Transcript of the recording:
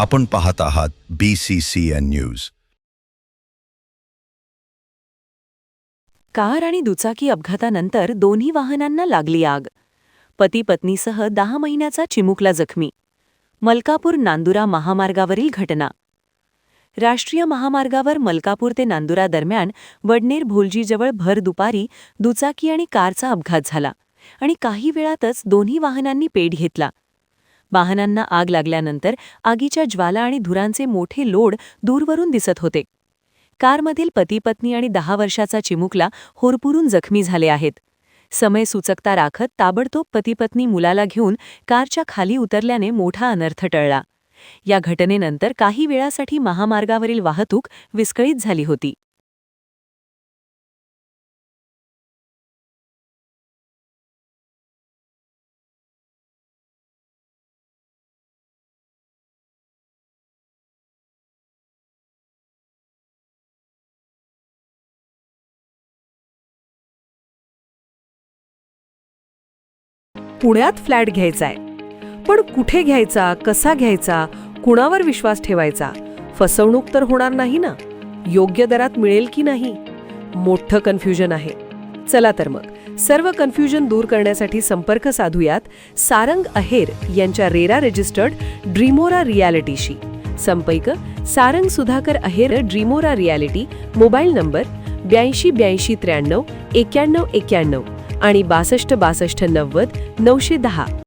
आपण पाहत आहात BCCN न्यूज. कार आणि दुचाकी अपघातानंतर दोन्ही वाहनांना लागली आग. पती पत्नीसह 10 महिन्याचा चिमुकला जखमी. मलकापूर नांदुरा महामार्गावरील घटना. राष्ट्रीय महामार्गावर मलकापूर ते नांदुरा दरम्यान वडनेर भोलजीजवळ भर दुपारी दुचाकी आणि कारचा अपघात झाला आणि काही वेळातच दोन्ही वाहनांनी पेट घेतला. वाहनांना आग लागल्यानंतर आगीच्या ज्वाला आणि धुरांचे मोठे लोड दूरवरून दिसत होते. कारमधील पती पत्नी आणि 10 वर्षाचा चिमुकला होरपुरून जखमी झाले आहेत. समय सुचकता राखत ताबडतोब पती पत्नी मुलाला घेऊन कारच्या खाली उतरल्याने मोठा अनर्थ टळला. या घटनेनंतर काही वेळासाठी महामार्गावरील वाहतूक विस्कळीत झाली होती. पुण्यात फ्लॅट घ्यायचाय, पण कुठे घ्यायचा, कसा घ्यायचा, कुणावर विश्वास ठेवायचा? फसवणूक तर होणार नाही ना? योग्य दरात मिळेल की नाही? मोठं कन्फ्युजन आहे. चला तर मग सर्व कन्फ्युजन दूर करण्यासाठी संपर्क साधूयात सारंग अहेर यांच्या रेरा रजिस्टर्ड ड्रीमोरा रियालिटीशी. संपर्क सारंग सुधाकर अहेर, ड्रीमोरा रियालिटी. मोबाईल नंबर 82 83 93 91 आणि 62 62 90 910.